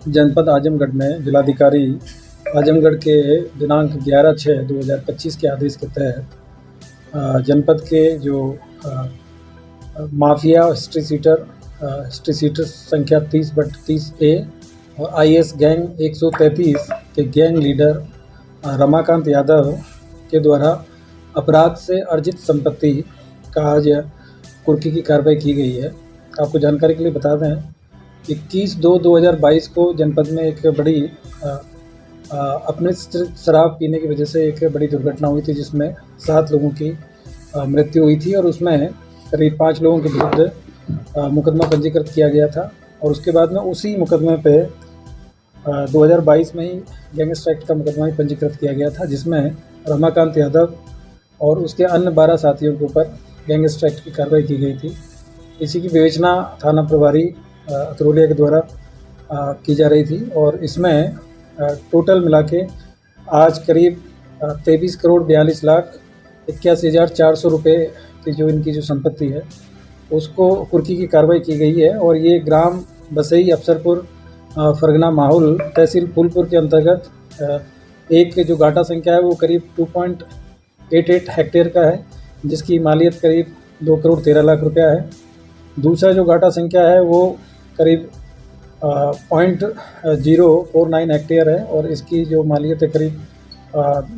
जनपद आजमगढ़ में जिलाधिकारी आजमगढ़ के दिनांक 11/6/2025 के आदेश के तहत जनपद के जो माफिया हिस्ट्री सीटर संख्या 30/30A और IS गैंग 133 के गैंग लीडर रमाकांत यादव के द्वारा अपराध से अर्जित संपत्ति का आज कुर्की की कार्रवाई की गई है। आपको जानकारी के लिए बता दें, 21/2/2022 को जनपद में एक बड़ी अपने शराब पीने की वजह से एक बड़ी दुर्घटना हुई थी, जिसमें 7 लोगों की मृत्यु हुई थी और उसमें करीब 5 लोगों के विरुद्ध मुकदमा पंजीकृत किया गया था। और उसके बाद में उसी मुकदमे पे 2022 में ही गैंगस्टर एक्ट का मुकदमा ही पंजीकृत किया गया था, जिसमें रमाकांत यादव और उसके अन्य 12 साथियों के ऊपर गैंगस्टर एक्ट की कार्रवाई की गई थी। इसी की विवेचना थाना प्रभारी अतरौलिया के द्वारा की जा रही थी और इसमें टोटल मिला के आज करीब 23,42,81,400 रुपये की जो इनकी जो संपत्ति है उसको कुर्की की कार्रवाई की गई है। और ये ग्राम बसई अफसरपुर फरगना माहौल तहसील फूलपुर के अंतर्गत एक जो गाटा संख्या है वो करीब 2.88 हेक्टेयर का है, जिसकी मालियत करीब 2,13,00,000 रुपया है। दूसरा जो गाटा संख्या है वो करीब 0.49 हेक्टेयर है और इसकी जो मालियत है करीब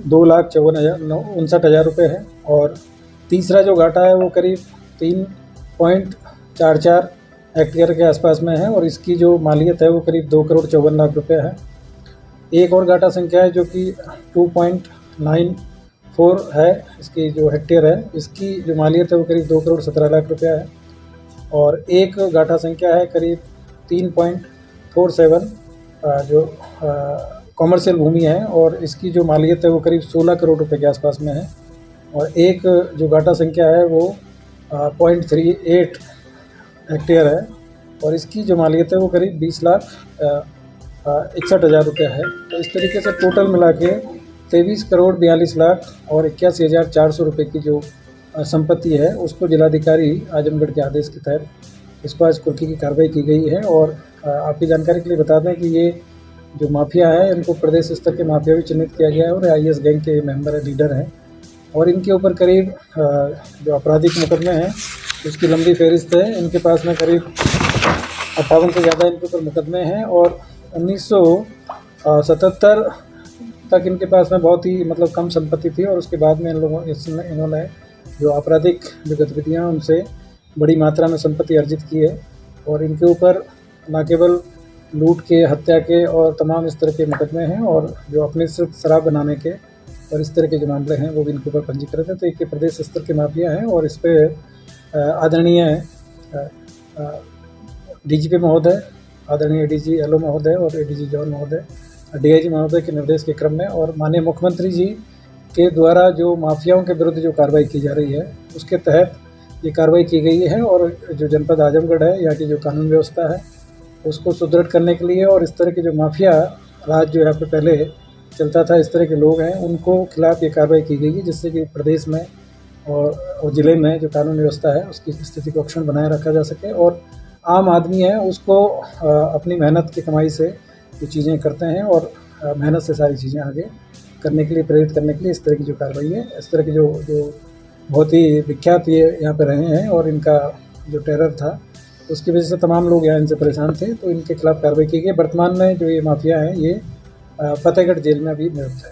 2,54,59,000 रुपये है। और तीसरा जो गाटा है वो करीब 3.44 हेक्टेयर के आसपास में है और इसकी जो मालियत है वो करीब 2,54,00,000 रुपये है। एक और गाटा संख्या है जो कि 2.94 है, इसकी जो हेक्टेयर है इसकी जो मालियत है वो करीब 2,17,00,000 रुपया है। और एक गाटा संख्या है करीब 3.47 जो कॉमर्शियल भूमि है और इसकी जो मालियत है वो करीब 16 करोड़ रुपए के आसपास में है। और एक जो गाटा संख्या है वो 0.38 हेक्टेयर है और इसकी जो मालियत है वो करीब 20,61,000 रुपये है। तो इस तरीके से टोटल मिला के 23,42,81,400 रुपये की जो संपत्ति है उसको जिलाधिकारी आजमगढ़ के आदेश के तहत इसको आज कुर्की की कार्रवाई की गई है। और आपकी जानकारी के लिए बता दें कि ये जो माफिया है इनको प्रदेश स्तर के माफिया भी चिन्हित किया गया है और IS गैंग के मेंबर लीडर हैं और इनके ऊपर करीब जो आपराधिक मुकदमे हैं उसकी लंबी फहरिस्त है। इनके पास में करीब 58 से ज़्यादा इनके ऊपर मुकदमे हैं और 1977 तक इनके पास में बहुत ही मतलब कम संपत्ति थी और उसके बाद में इन्होंने जो आपराधिक जो गतिविधियाँ उनसे बड़ी मात्रा में संपत्ति अर्जित की है। और इनके ऊपर न केवल लूट के, हत्या के और तमाम इस तरह के मुकदमे हैं और जो अपने से शराब बनाने के और इस तरह के जो मामले हैं वो भी इनके ऊपर पंजीकृत है। तो एक प्रदेश स्तर के माफिया हैं और इस पर आदरणीय DGP महोदय, आदरणीय DG LO महोदय और ADG जॉन महोदय, DIG महोदय के निर्देश के क्रम में और माननीय मुख्यमंत्री जी के द्वारा जो माफियाओं के विरुद्ध जो कार्रवाई की जा रही है उसके तहत ये कार्रवाई की गई है। और जो जनपद आजमगढ़ है यहाँ की जो कानून व्यवस्था है उसको सुदृढ़ करने के लिए और इस तरह के जो माफिया राज जो यहाँ पे पहले चलता था, इस तरह के लोग हैं उनको खिलाफ ये कार्रवाई की गई है, जिससे कि प्रदेश में और ज़िले में जो कानून व्यवस्था है उसकी स्थिति को अक्षुण्ण बनाए रखा जा सके और आम आदमी है उसको अपनी मेहनत की कमाई से जो चीज़ें करते हैं और मेहनत से सारी चीज़ें आगे करने के लिए प्रेरित करने के लिए इस तरह की जो कार्रवाई है, इस तरह की जो बहुत ही विख्यात ये यहाँ पे रहे हैं और इनका जो टेरर था उसकी वजह से तमाम लोग यहाँ इनसे परेशान थे, तो इनके खिलाफ कार्रवाई की गई। वर्तमान में जो ये माफिया हैं ये फतेहगढ़ जेल में अभी नियुक्त है।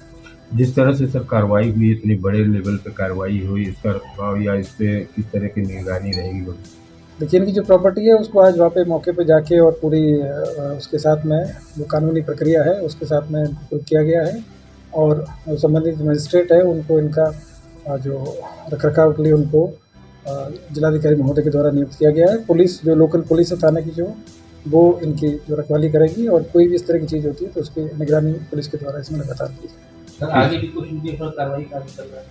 जिस तरह से सर कार्रवाई हुई, इतनी बड़े लेवल पे कार्रवाई हुई, इसका प्रभाव या इस पे किस तरह की निगरानी रहेगी? देखिए इनकी जो प्रॉपर्टी है उसको आज वहाँ पे मौके पे जाके और पूरी उसके साथ में जो कानूनी प्रक्रिया है उसके साथ में इनको किया गया है और संबंधित मजिस्ट्रेट है उनको इनका जो रखरखाव के लिए उनको जिलाधिकारी महोदय के द्वारा नियुक्त किया गया है। पुलिस जो लोकल पुलिस है थाने की जो वो इनकी जो रखवाली करेगी और कोई भी इस तरह की चीज़ होती है तो उसकी निगरानी पुलिस के द्वारा इसमें लगातार की जाए। आगे भी कुछ इनके ऊपर कार्रवाई का चल रहा है?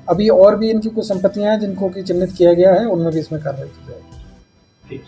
अभी और भी इनकी कुछ संपत्तियां हैं जिनको कि चिन्हित किया गया है, उनमें भी इसमें कार्रवाई की जाएगी। ठीक।